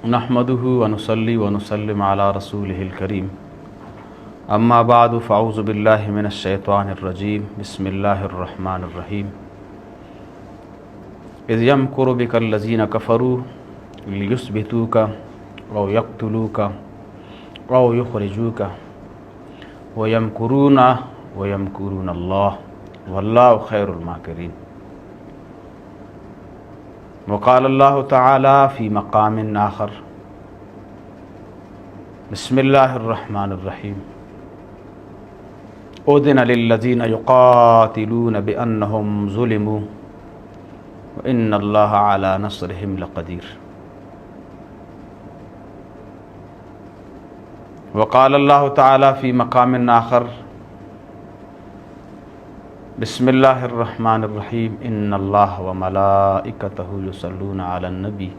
نحمده ونصلي ونسلم على رسوله الكريم اما بعد فاعوذ بالله من الشيطان الرجيم بسم الله الرحمن الرحيم اذ يمكر بك الذين كفروا ليثبتوك او يقتلوك او يخرجوك ويمكرون ويمكرون الله والله خير الماكرين. وقال الله تعالى في مقام آخر بسم الله الرحمن الرحيم أذن للذين يقاتلون بأنهم ظلموا وإن الله على نصرهم لقدير. وقال الله تعالى في مقام آخر بسم الله الرحمن الرحيم ان الله وملائكته يصلون على النبي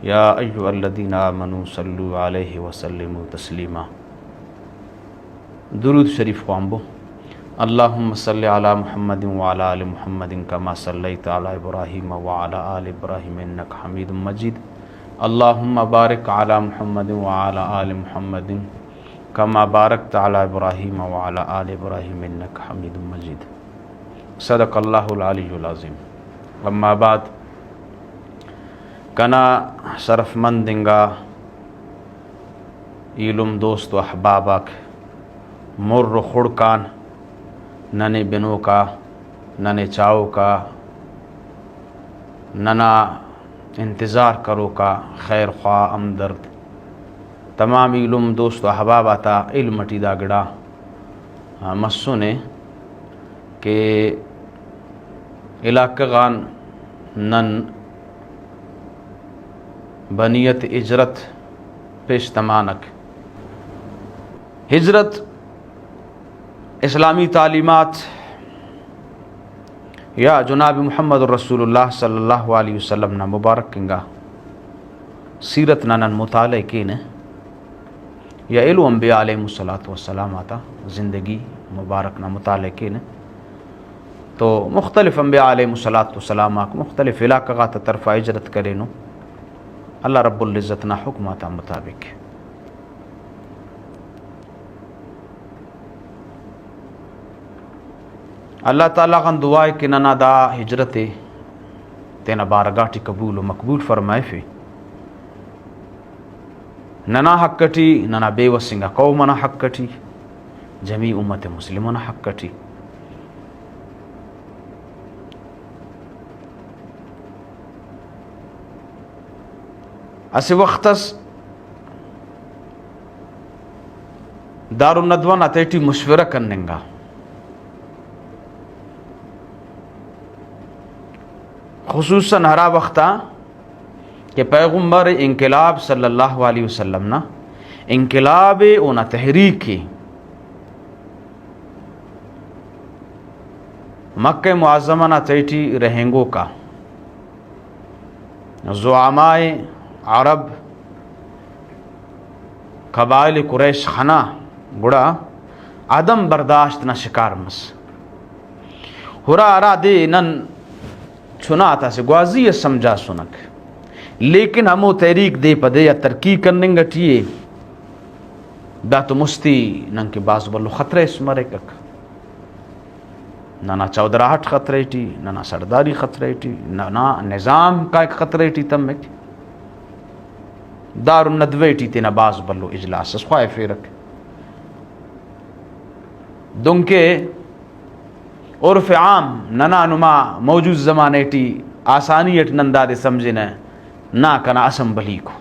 يا ايها الذين آمنوا صلوا عليه وسلموا تسليما. درود شریف خوانبو. اللهم صل على محمد وعلى آل محمد كما صليت على ابراهيم وعلى آل ابراهيم انك حميد مجيد. اللهم بارك على محمد وعلى آل محمد كما باركت على ابراهيم وعلى آل ابراهيم انك حميد مجيد. صدق اللہ العلی العظیم. اما بعد کنا شرف مندنگا علم دوست و احبابک مر خڑکان ننے بنو کا ننے چاو کا ننا انتظار کرو کا خیر خواہ امدرد تمام علم دوست و احباب آتا علم مٹی دا گڑا مسو نے کہ علاقہ غان نن بنیت ہجرت پیش تمانک ہجرت اسلامی تعلیمات یا جناب محمد رسول اللہ صلی اللہ علیہ وسلم نا مبارک کنگا سیرت نان مطالعہ کین یا علو انبیاء علیہ السلام آتا زندگی مبارک نا مطالعہ کین تو مختلف انبیاء علیہ السلام مختلف علاقہ غات طرف ہجرت کرے نو اللہ رب العزت نا حکماتا مطابق اللہ تعالیٰ غن دعائے کہ ننا دا ہجرت تینا بارگاٹی قبول و مقبول فرمائے فی ننا حق کٹی ننا بے وسنگا قومنا حق کٹی جمیع امت مسلمنا حق کٹی. اسی وقتس دار الندوان اتیٹی مشورہ کرننگا خصوصاً ہرا وقتا کہ پیغمبر انقلاب صلی اللہ علیہ وسلم نا انقلاب اونا تحریک مکہ معظمہ نا تیٹی رہنگو کا زعمائے عرب قبائل قریش خنا گڑا عدم برداشت نہ شکار مس ہرا ارا دے نن چھنا آتا سے گوازی سمجھا سنک لیکن ہمو تحریک دے پدے یا ترقی کرنے گٹیے دا تو مستی نن کے باز بلو خطرے اسمرے کک نانا چودراہٹ خطرے ٹی نانا سرداری خطرے ٹی نانا نظام کا ایک خطرے ٹی تم ایک دار الندوے ٹی تینا باز بلو اجلاس خواہ فیرک دنکہ عرف عام ننا نما موجود زمانے ٹی آسانیت نندا دے سمجھنے نا کنا اسمبلی کو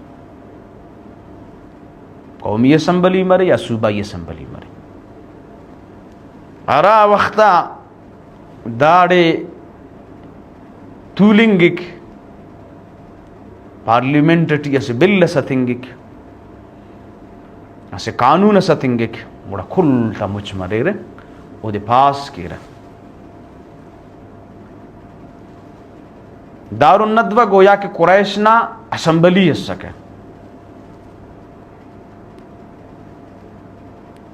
قومی اسمبلی مرے یا صوبائی اسمبلی مرے ارا وقتا داڑے تولنگک پارلیمنٹ ٹی اسے بل ستنگک اسے قانون ستنگک بڑا کھلتا مچ مرے رہے او دے پاس کی رہے دار الندوہ گویا کہ قریش نا اسمبلی اس سکے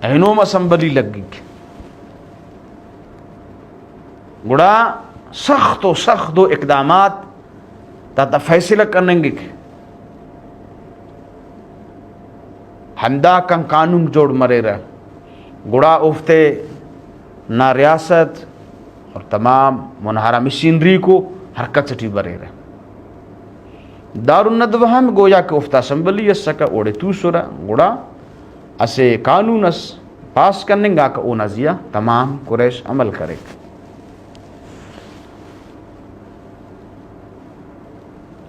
اینوم اسمبلی لگ گئی گڑا سخت و اقدامات تا فیصلہ کرنے گے ہندا کن قانون جوڑ مرے رہ گڑا افتے نہ ریاست اور تمام منہارا مشینری کو حرکت سٹی برے رہ دار الندوہ ہم گویا کہ افتا اسمبلی اس سکا اوڑے تو سورا گڑا اسے قانون اس پاس کرنے گا کہ او نزیہ تمام قریش عمل کرے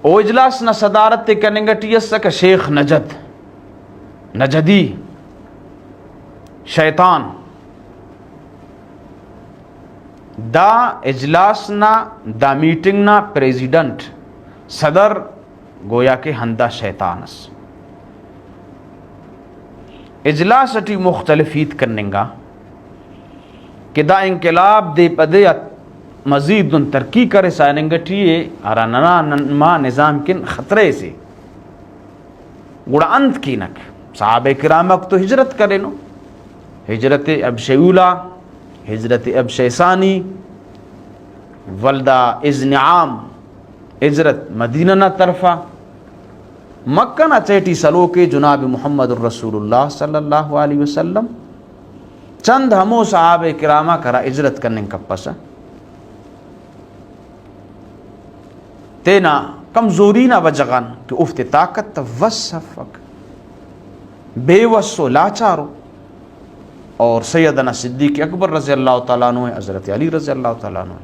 او اجلاس نہ صدارت تے کرنے گا ٹی اس سکا شیخ نجدی شیطان دا اجلاس نا دا میٹنگ نا پریزیڈنٹ صدر گویا کہ ہندا شیطانس اجلاس اٹی مختلفیت کرنے گا کہ دا انقلاب دے پدے مزید ان ترقی کرے سائنگٹی اراننا ما نظام کن خطرے سے گڑا انت کینک صحابہ کرامک تو ہجرت کرے نو ہجرت ابش اولا ہجرت ابش ثانی ولدہ اذن عام ہجرت مدینہ نہ طرفہ مکہ نہ چیٹی سلو کے جناب محمد الرسول اللہ صلی اللہ علیہ وسلم چند ہمو صحابہ کرامہ کرا ہجرت کرنے کا پسا تینا کمزوری نہ وجغان کہ افت طاقت وصفک بے وسو لاچارو اور سیدنا صدیق اکبر رضی اللہ تعالیٰ عنہ حضرت علی رضی اللہ تعالیٰ عنہ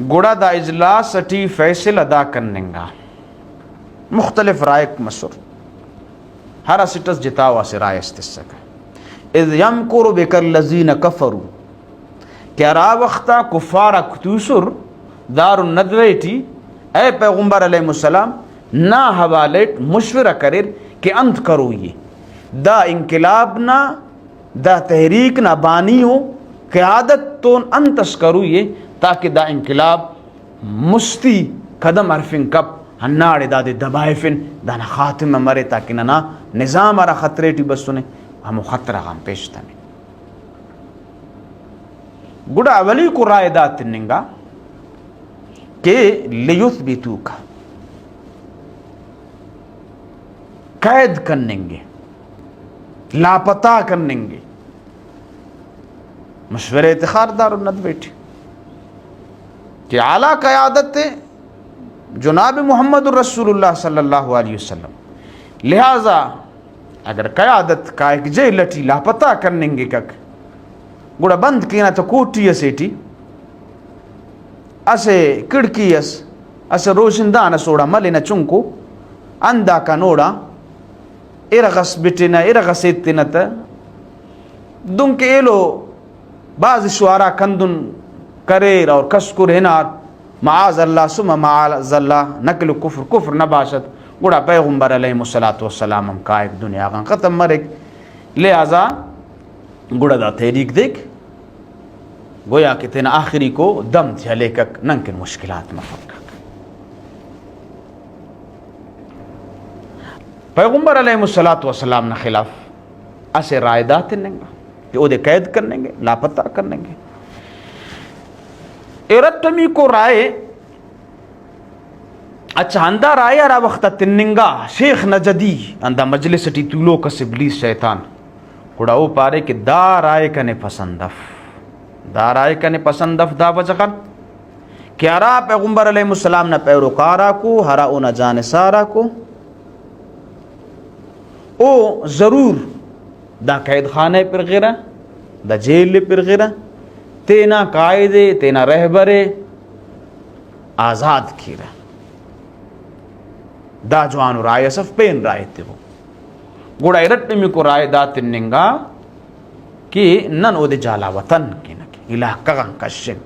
گوڑا دا اجلاس اٹی فیصل ادا کرنے گا مختلف رائے مسور ہر اسٹس جتاوا سے رائے استسکا اذ یمکر بک الذین کفروا کیا را وقتا کفارا کتوسر دار الندویٹی اے پیغمبر علیہ السلام نا حوالیٹ مشورہ کریر کہ انت کرو یہ دا انقلاب نا دا تحریک نا بانیو قیادت تون انتس کرو یہ تاکہ دا انقلاب مستی قدم عرفن کب ہناڑے دا دے دبائفن دا نا خاتم مرے تاکہ نا نظام آرہ خطرے ٹی بس سنے ہمو خطرہ غام پیشتا میں گڑا اولی کو رائے دات ننگا کہ لیثبتو کا قید کرنے گے لاپتہ کرنے گے مشورہ اتخار دار الندویٹی کہ اعلیٰ قیادت جناب محمد الرسول اللہ صلی اللہ علیہ وسلم لہذا اگر قیادت کا ایک جے لٹی لاپتہ کرنے گے کک گوڑا بند کینا تو کوٹی اسیٹی اسے کڑکی اسے روشندان سوڑا ملینا چنکو اندہ کا نوڑا ارغس بٹنا ارغس اتنا تا دن کے ایلو بعض شعراء کندن کریر اور کسکر ہنار معاذ اللہ سم معاذ اللہ نقل کفر نباشت گوڑا پیغمبر علیہ السلام ہم قائق دنیا کا ختم مرک لہذا گوڑا دا تحریک دیکھ گویا کہ تینا آخری کو دم تھیا لیکک ننکن مشکلات مفکک پیغمبر علیہ السلام نے خلاف اسے رائے دات ننگا کہ او دے قید کرنے گے لاپتہ کرنے گے ارتمی کو رائے اچھا اندہ رائے ارہ وقتا تننگا شیخ نجدی اندہ مجلس ٹی طولو کا سبلیس شیطان کڑا او پارے کہ دا رائے کنے پسندف دا بجغن کیا را پیغمبر علیہ السلام نہ پیروکارا کو ہرا او نہ جانسارا کو او ضرور دا قید خانے پر غیرہ دا جیل پر غیرہ تینا قائدے تینا رہبرے آزاد کیرہ دا جوانو رائے صف پین رائے تے وہ گوڑا ارٹمی کو رائے دا تننگا کہ نن او دے جالا وطن کی نکی علاقہ غن کشن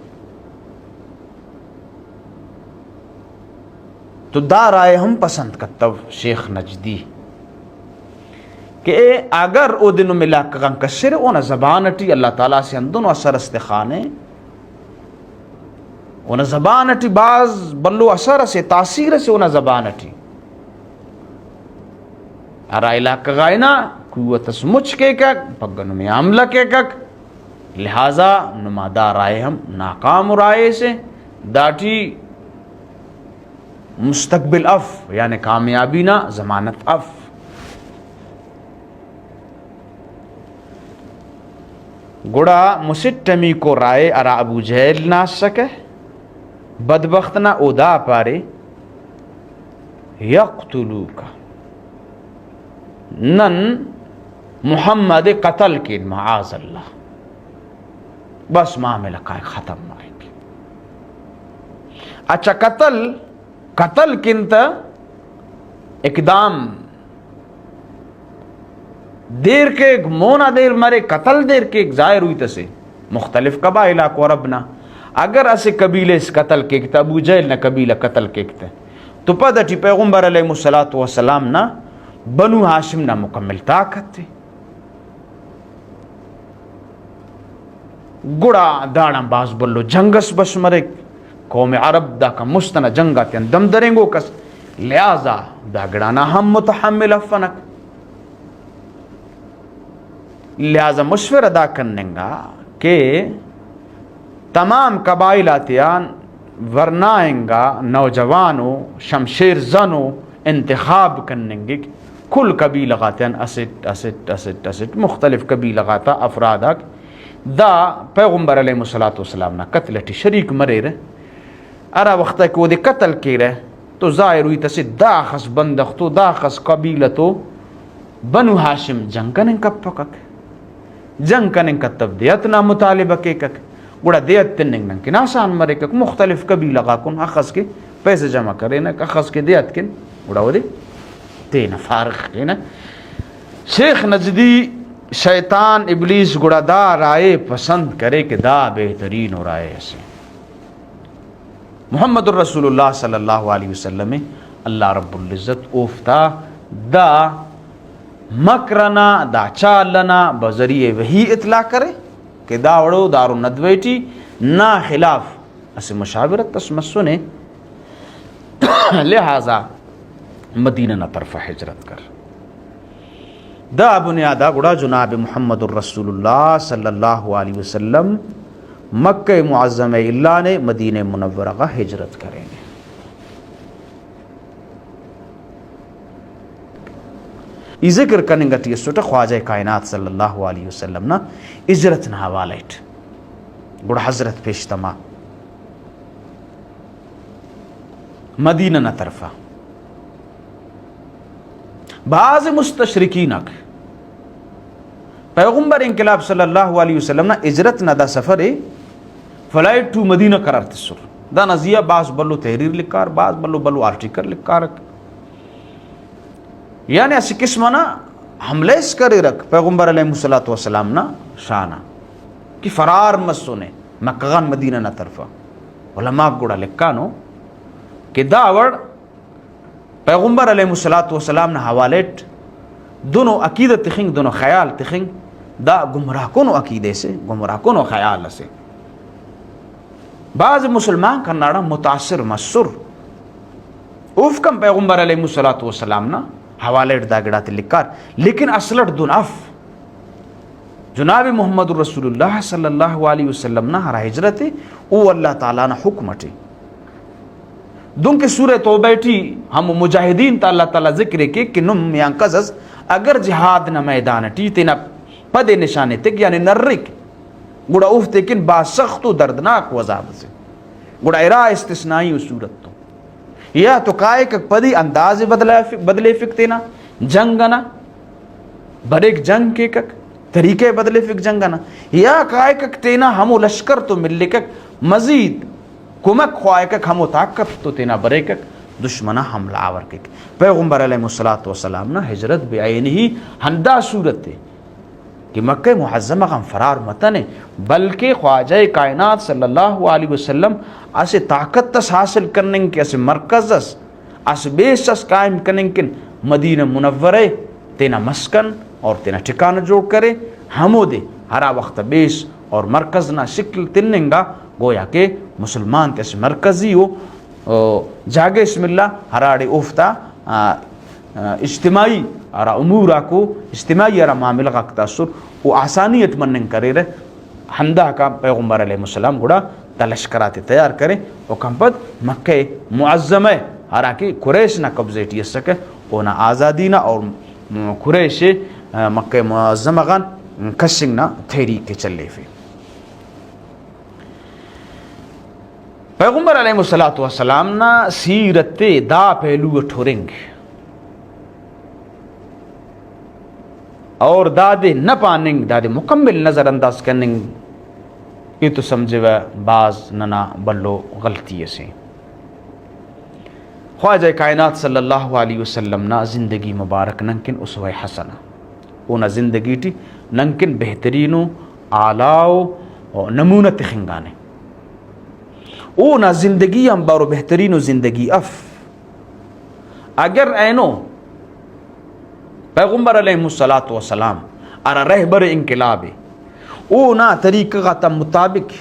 تو دا رائے ہم پسند کرتا شیخ نجدی کہ اگر او دنو ملا کغن کشر اونا زبانٹی اللہ تعالیٰ سے اندن و اثر استخانے اونا زبانٹی بعض بلو اثر سے تاثیر سے اونا زبانٹی ارا علاقہ غائنا قوت سمچ کے کک پگنو میں عملہ کے کک لہذا نمادہ رائے ہم ناکام رائے سے داٹی مستقبل اف یعنی کامیابی نہ ضمانت اف. گڑا مسٹمی کو رائے ارا ابو جہل نہ سکے بدبخت نہ ادا پارے یقتلوک نن محمد قتل کی معاذ اللہ بس معاملہ کا ختم آئے گی. اچھا قتل کنتا اقدام دیر کے مونا دیر مرے قتل دیر کے ظاہر ہوئی تسے مختلف قبائلہ کو ربنا اگر اسے قبیلے اس قتل کے کتا ابو جہل نہ قبیلہ قتل کے کتا تو پتہ ٹی پیغمبر علیہ السلام نہ بنو ہاشم نہ مکمل طاقت تھی. گڑا داڑا باز بلو جنگس بس مرے قوم عرب دا کا مستنہ جنگا تین دم درنگو کس لہذا دا گڑانا ہم متحمل افنک لہذا مشور ادا کرنے گا کہ تمام قبائل آتیان ورنائیں گا نوجوانوں شمشیر زنوں انتخاب کرنے گے کل قبیل لگاتے ہیں اسٹ مختلف قبیل لگاتا افراد دا پیغمبر علیہ السلام نا قتل ٹی شریک مرے رہے ارا وقت ہے کہ وہ دے قتل کی رہے تو ظاہر ہوئی تسی دا خس بندختو دا خس قبیلتو بنو ہاشم جنگ کنن کب پکک جنگ کنن کا تب دیتنا مطالبہ کے کک گوڑا دیت تننگ ننکن آسان مرے کک مختلف قبیلہ گا کن اخص کے پیسے جمع کرے نا اخص کے دیت کن گوڑا وہ دے تینا فارغ کے نا. شیخ نجدی شیطان ابلیس گڑا دا رائے پسند کرے کہ دا بہترین ہو رائے ایسے محمد الرسول اللہ صلی اللہ علیہ وسلم اللہ رب العزت اوفتا دا مکرنا دا چالنا بذریعے وہی اطلاع کرے کہ دا وڑو دارو ندویٹی نا خلاف اسے مشاورت تسمسو نے لہذا مدینہ نا طرف ہجرت کر. دا بنیادہ گڑا جناب محمد الرسول اللہ صلی اللہ علیہ وسلم مکہ معظمہ اللہ نے مدینہ منورہ کا ہجرت کریں گے. یہ ذکر کرنے گا تیس سوٹا خواجہ کائنات صلی اللہ علیہ وسلم نا ہجرت نہ حوالت گڑا حضرت پیشتما مدینہ نہ طرفہ بعض مستشرقین پیغمبر انقلاب صلی اللہ علیہ وسلم نا ہجرت نہ دا سفر فلائٹ ٹو مدینہ قرار تسر دا نزیہ بعض بلو تحریر لکھار بعض بلو آرٹیکل لکھار یعنی ایسی قسمہ نا حملے اس کرے رکھ پیغمبر علیہ السلام نا شانہ کہ فرار مسونے مکغان مدینہ نا طرفہ علماء گوڑا لکھانو کہ داوڑ پیغمبر علیہ السلام نا حوالت دونوں عقیدت تخنگ دونوں خیال تخنگ دا گمراہ کنو عقیدے سے گمراہ کنو خیال سے بعض مسلمان کرناڑا متاثر مسر اوف کم پیغمبر علیہ السلام نا حوالت دا گڑا تے لکھار لیکن اصلت دون اف جناب محمد رسول اللہ صلی اللہ علیہ وسلم نا ہرا ہجرت او اللہ تعالیٰ نا حکمت دن کے سورہ توبہ ٹی ہم مجاہدین تا اللہ تعالیٰ ذکر کے کہ نم میاں قزز اگر جہاد نہ میدان ٹی تینا پدے نشانے تک یعنی نرک گوڑا اوف تیکن با سخت و دردناک وزاب سے گوڑا ارا استثنائی و صورت تو یا تو کائے کہ پدی انداز بدلے فکتینا جنگنا بریک جنگ کے کک طریقے بدلے فک جنگنا یا کائے کہ تینا ہمو لشکر تو ملے کک مزید کمک خواہ کک ہمو طاقت تو تینا برے کک دشمنہ حملہ آور کک پیغمبر علیہ السلام نا ہجرت بے آئین ہی ہندہ صورت ہے کہ مکہ محظمہ کا فرار متن ہے بلکہ خواجہ کائنات صلی اللہ علیہ وسلم اسے طاقت تس حاصل کرنے کے اسے مرکز اس بیس اس قائم کرنے کے مدینہ منورہ تینا مسکن اور تینا ٹھکانہ جوڑ کرے ہمو دے ہرا وقت بیس اور مرکز نہ شکل تننگا گویا کہ مسلمان تیسے مرکزی ہو جاگے اسم اللہ ہراڑے اوفتا اجتماعی ارا امورا کو اجتماعی ارا معاملہ کا تاثر وہ آسانیت منن کرے رہے ہندہ کا پیغمبر علیہ السلام گوڑا تلشکرات تیار کرے اور کمپت مکہ معظمہ حالانکہ قریش نہ قبضے ٹی سکے اونا آزادی نہ اور قریش مکہ معظمہ غان کشنگ نہ تھیری کے چلے فی پیغمبر علیہ السلام نہ سیرت دا پہلو ٹھورنگ اور دادے نہ پاننگ دادے مکمل نظر انداز کرنگ یہ تو سمجھے بعض ننا بلو غلطی سے خواجہ کائنات صلی اللہ علیہ وسلم نا زندگی مبارک ننکن اسوہ حسنہ اونا زندگی ٹی ننکن بہترینو آلاو نمونت خنگانے اونا زندگی ہم بارو بہترینو زندگی اف اگر اینو پیغمبر علیہ السلام ارا رہبر انقلاب اونا طریقہ تا مطابق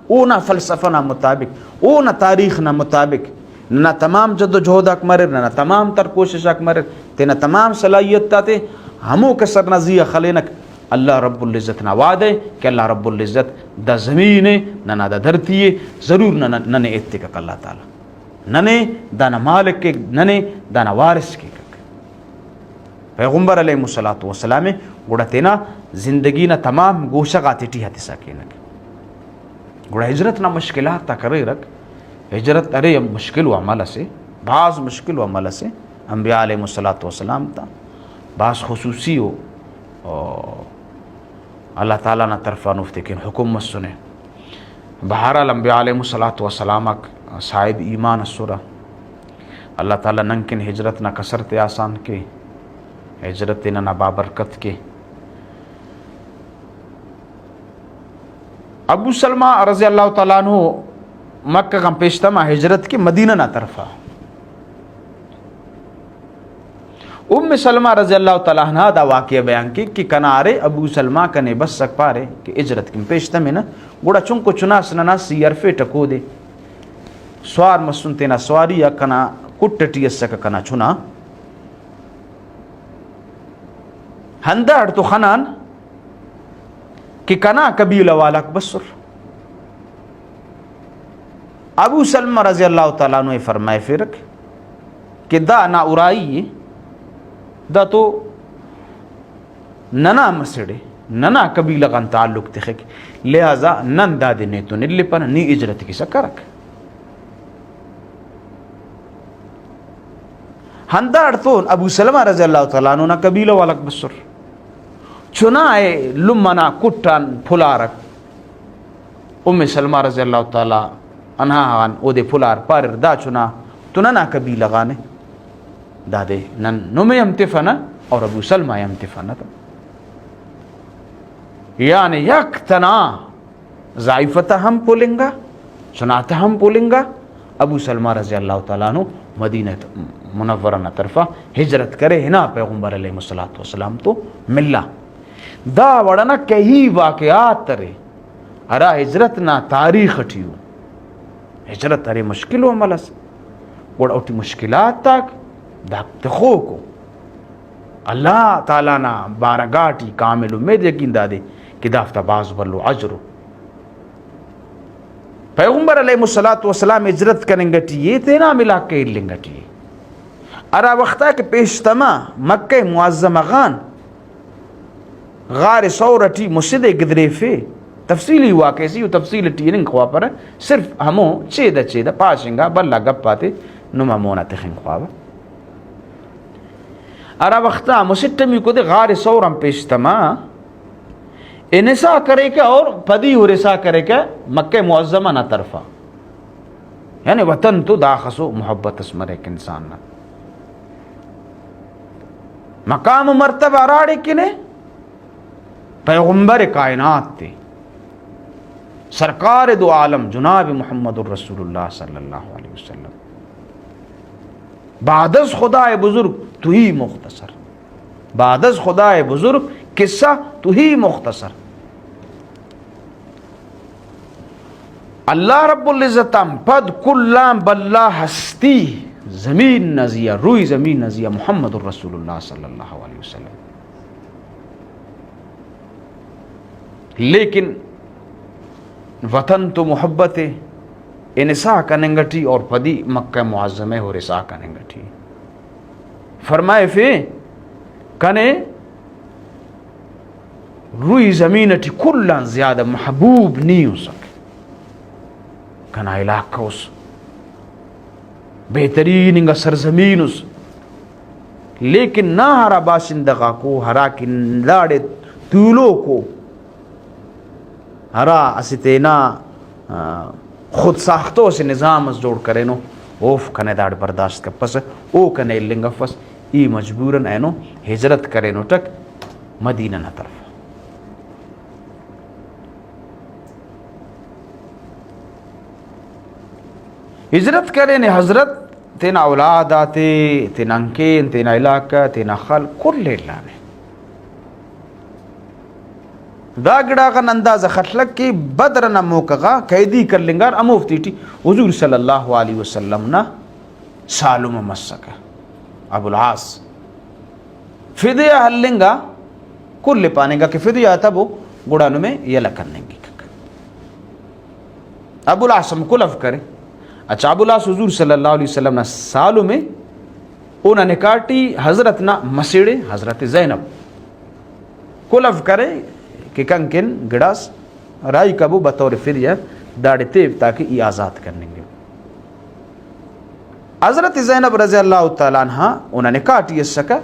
اونا فلسفہ نا مطابق اونا تاریخ نا مطابق نہ تمام جد و جہد اک مرر نہ تمام تر کوشش اک مرر تینا تمام صلاحیت تاتے ہمو کے سر نزیہ خلینک اللہ رب العزت نا وعدے کہ اللہ رب العزت دا زمین نہ دا دھرتی ضرور نہ اتکک اللہ تعالی نہ دا نہ مالک کے نہ دا نہ وارث کے پیغمبر علیہ السلام گوڑا تینا زندگی نہ تمام گوشہ غاتی ٹی ہاتی ساکینک گوڑا ہجرت نہ مشکلات تا کرے رکھ ہجرت ارے مشکل و عمل سے بعض مشکل و عمل سے انبیاء علیہ السلام تا بعض خصوصی ہو اللہ تعالیٰ نہ طرفہ نفتکن حکومت سنے بہرحال انبیاء علیہ السلام صاحب ایمان السورہ اللہ تعالیٰ ننکن ہجرت نہ کسرت آسان کے ہجرت نہ بابرکت کے ابو سلمہ رضی اللہ تعالیٰ عنہ مکہ کا پیشتما ہجرت کے مدینہ نہ طرفہ ام سلمہ رضی اللہ تعالیٰ عنہ دا واقعہ بیان کی کہ کنارے ابو سلمہ کنے بس سک پارے کہ ہجرت کی پیشتمے نا گوڑا چونکو چنا سننا سیارفے ٹکو دے سوار مسنتے نا سواری یا کنا کٹٹی سکا کنا چنا ہندہ تو خنان کہ کنا قبیلہ والا بسر ابو سلمہ رضی اللہ تعالیٰ عنہ فرمائے فرق کہ دا نا ارائی دا تو ننا مسڑے ننا قبیلہ غن تعلق تخیک لہذا نن دا دینے تو نلی پن نی اجرت کی سکرک ہندار تو ابو سلمہ رضی اللہ تعالیٰ عنہ قبیلہ والا بسر چنائے لمنا کٹان پھلارک ام سلمہ رضی اللہ تعالیٰ انہاں او دے پھلار پارر دا چنا تو ننا قبیلہ غانے دا دے نن نمی امتفنا اور ابو سلمہ امتفنا تا یعنی یک تنا ضعیفتا ہم پولنگا چناتا ہم پولنگا ابو سلمہ رضی اللہ تعالیٰ عنہ مدینہ منورہ طرفہ ہجرت کرے ہنا پیغمبر علیہ السلام تو ملا دا وڑنا کئی واقعات ترے ارا ہجرت نا تاریخ ٹھیو ہجرت ارے مشکل و عملس وڑا اوٹی مشکلات تک داکت خو کو اللہ تعالیٰ نا بارگاٹی کامل امید یقین دادے کہ دافتا باز بلو عجرو پیغمبر علیہ السلام ہجرت کریں گٹی یہ تینا ملا کے لیں گٹی ارا وقتا کہ پیشتما مکہ معظمہ غان غار سورٹی مسجد گدرے فے تفصیلی واقعی سی تفصیل ٹیننگ خواہ پر صرف ہمو چیدہ پاشنگا بلا گپ پاتے نما مونا تخنگ خواہ ارا وقتا مسٹمی کو دے غار سورم پیشتما انسا کرے کیا اور پدی ہو رسا کرے کیا مکہ معظمہ نہ طرفہ یعنی وطن تو داخسو محبت اسمر ایک انسان نہ مقام و مرتبہ راڑے کنے پیغمبر کائنات تے سرکار دو عالم جناب محمد الرسول اللہ صلی اللہ علیہ وسلم بعد از خدا بزرگ تو ہی مختصر بعد از خدا بزرگ قصہ تو ہی مختصر اللہ رب العزت پد کلام باللہ ہستی زمین نزیہ روئی زمین نزیہ محمد الرسول اللہ صلی اللہ علیہ وسلم لیکن وطن تو محبت انسا کننگٹی اور پدی مکہ معظمہ ہو رسا کننگٹی فرمائے فی کنے روی زمینٹی کلان زیادہ محبوب نہیں ہو سکے کنا علاقہ اس بہترین انگا سرزمین اس لیکن نہ ہرا باشندگا کو ہرا کی لاڑے طولوں کو ہرا اسیتینا خود ساختوں سے نظام اس جوڑ کرے نو اوف کنے داڑ برداشت کا پس او کنے لنگا فس ای مجبوراً اینو ہجرت کرے نو تک مدینہ نہ طرف ہجرت کرے نے حضرت تینا اولاد آتے تینا انکین تینا علاقہ تینا خل کل اللہ نے دا گڑا کا اندازہ خطلق کی بدر نموکغا قیدی کر لنگار اموفتی ٹی حضور صلی اللہ علیہ وسلم نا سالم مسکا ابو العاص فدیہ ہلنگا کل پانے گا کہ فدیہ آتا وہ گڑانو میں یہ لکرنے گی ابو العاص ہم کلف کرے اچھا ابو العاص حضور صلی اللہ علیہ وسلم نا سالو میں اونا نکاٹی حضرت نا مسیڑے حضرت زینب کلف کرے کہ کنکن گڑاس رائی کبو بطور فدیہ داڑے تیب تاکہ ای آزاد کرنے گے حضرت زینب رضی اللہ تعالیٰ عنہ انہوں نے کاٹی اس سکا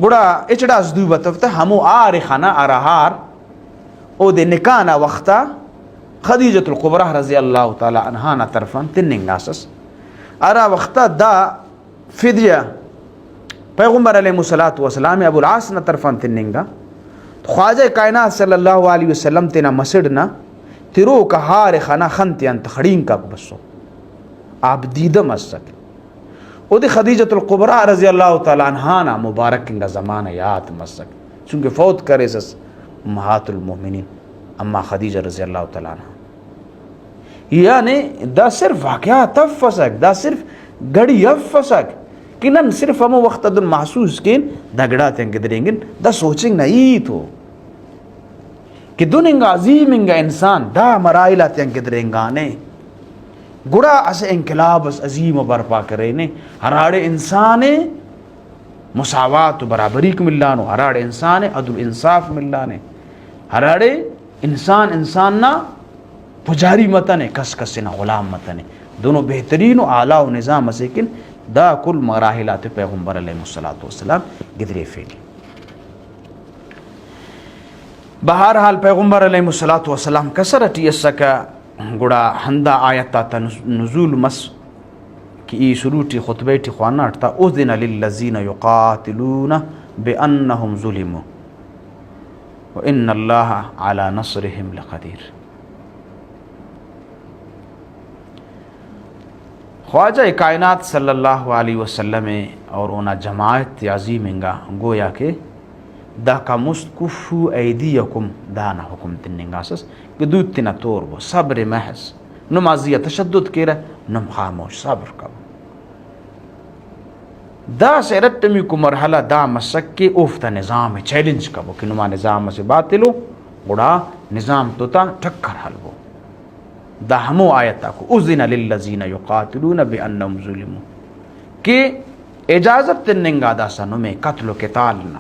گڑا اچڑاس دو بطفتا ہمو آر خانا آرہار او دے نکانا وقتا خدیجت القبرہ رضی اللہ تعالیٰ عنہ نا طرفان تننگ آسس آرہ وقتا دا فدیہ پیغمبر علیہ السلام ابو العاص نا طرفان تننگا خواجہ کائنات صلی اللہ علیہ وسلم تینا مسڑنا تیرو کا ہار خانا خنتیان تخڑین کا بسو آپ دیدم از سکے او دی خدیجت القبرہ رضی اللہ تعالیٰ عنہ نا مبارک انگا زمانہ یاد مز سکے چونکہ فوت کرے سس امہات المومنین اما خدیجہ رضی اللہ تعالیٰ عنہ یعنی دا صرف واقعہ تفسک دا صرف گڑی افسک کنن صرف ہمو وقت دن محسوس کین دا گڑا تین گدریں گن دا سوچنگ نئی تو کہ دن انگا عظیم انگا انسان دا مرائلہ تین گدریں گانے گڑا اس انقلاب اس عظیم برپا کرے نے ہراڑے انسان مساوات و برابری کو ملانو ہراڑے انسان عدل انصاف ملانے ہراڑے انسان نا پجاری متنے کس کس نا غلام متنے دونوں بہترین و اعلیٰ و نظام سیکن دا کل مراحلات پیغمبر علیہ السلام گدرے فیلی بہرحال پیغمبر علیہ السلام کسرٹی اسکا گڑا ہندا آیتا تا نزول مس کی ای شروعی خطبے ٹی خوانات تا اذن للذین یقاتلون بانہم ظلموا وان اللہ علی نصرہم لقدیر خواجہ کائنات صلی اللہ علیہ وسلم اور اونا جماعت عظیم انگا گویا کہ دا کا مستکفو ایدیکم دانا حکم تننگاسس کہ دود تینا طور وہ صبر محض نمازیہ تشدد کی رہا نم خاموش صبر کبو دا سیرتمی کو مرحلہ دا مسک کے اوفتا نظام چیلنج کبو کہ نما نظام سے باطلو گڑا نظام تو تا ٹکر حل بو دا ہمو آیتا کو اذن للذین یقاتلون بانہم ظلموا کہ اجازت تننگا دا سنو میں قتل و قتالنا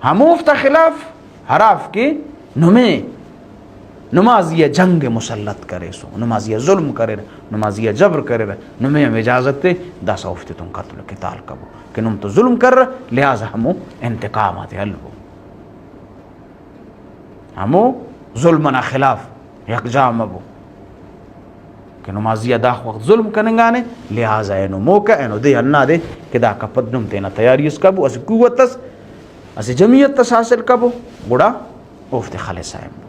ہموفتا خلاف حراف کے نمیں نمازیہ جنگ مسلط کرے سو نمازیہ ظلم کرے نمازیہ جبر کرے نمیں ہم اجازت تے دا سوفتے تم قتل و قتال کبو کہ نم تو ظلم کر رہا لہذا ہمو انتقامات حلو ہمو ظلمنا خلاف یکجام ابو کہ نمازیہ دا وقت ظلم کرنگانے لہذا اینو موقع اینو دے اننا دے کہ دا کا پدنم تینا تیاری اس کبو اس قوت اس اسے جمعیت تس حاصل کبو گڑا افت خالص آئیم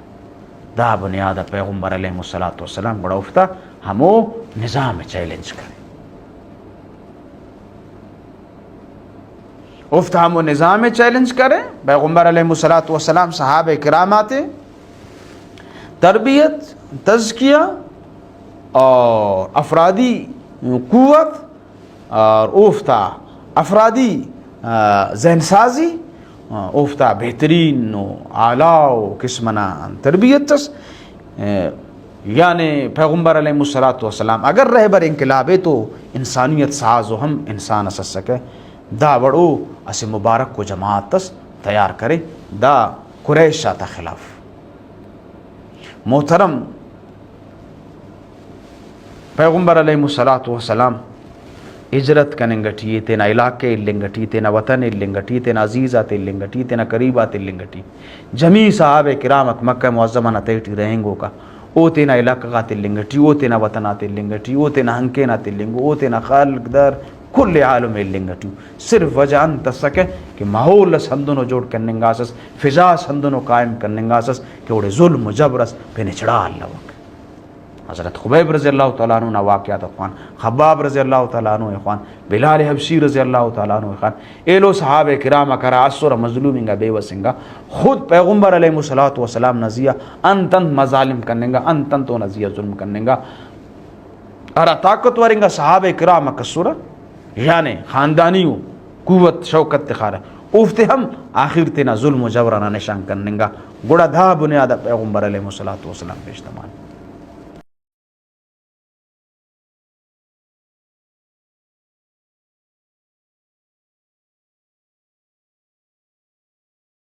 دا بنیادہ پیغمبر علیہ السلام گڑا افتا ہمو نظام چیلنج کرے افتا ہمو نظام چیلنج کرے پیغمبر علیہ السلام صحابہ کرام آتے تربیت تزکیہ اور افرادی قوت اور افتا افرادی ذہن سازی افتا بہترین و اعلیٰ و قسمنا تربیت تس یعنی پیغمبر علیہ الصلوۃ والسلام اگر رہبر انقلاب ہے تو انسانیت ساز و ہم انسان اس سکے دا بڑو اس مبارک کو جماعت تس تیار کرے دا قریش شاتا خلاف محترم پیغمبر علیہ الصلوۃ والسلام ہجرت کننگٹی تینا علاقے لنگٹی تینا وطن لنگٹی تینا عزیزات لنگٹی تینا قریبات لنگٹی جمی صحابہ کرام مکہ معظمہ نتیٹی رہیں گو کا او تینا علاقہ غات لنگٹی او تینا وطنات لنگٹی او تینا ہنکینات لنگو او تینا خالق در کل عالم لنگٹی صرف وجہ انت سکے کہ ماحول سندنو جوڑ کرنے گاسس فضا سندنو قائم کرنے گاسس کہ اوڑے ظلم و جبرس پہ نچڑا اللہ وقت حضرت خبیب رضی اللہ تعالیٰ عنہ واقعات اخوان خباب رضی اللہ تعالیٰ عنہ اخوان بلال حبشی رضی اللہ تعالیٰ عنہ اخوان ایلو صحابہ کرام کرا اسر مظلومنگا بے وسنگا خود پیغمبر علیہ الصلوۃ والسلام نزیہ انتن مظالم کرنگا انتن تو نزیہ ظلم کرنگا ارا طاقت ورنگا صحابہ کرام کسورا یعنی خاندانیو قوت شوکت تخارا اوفتے ہم آخر تینا ظلم و جبرانا نشان کرنگا گوڑا دھا بنیادہ پیغمبر علیہ الصلوۃ والسلام پیشتمان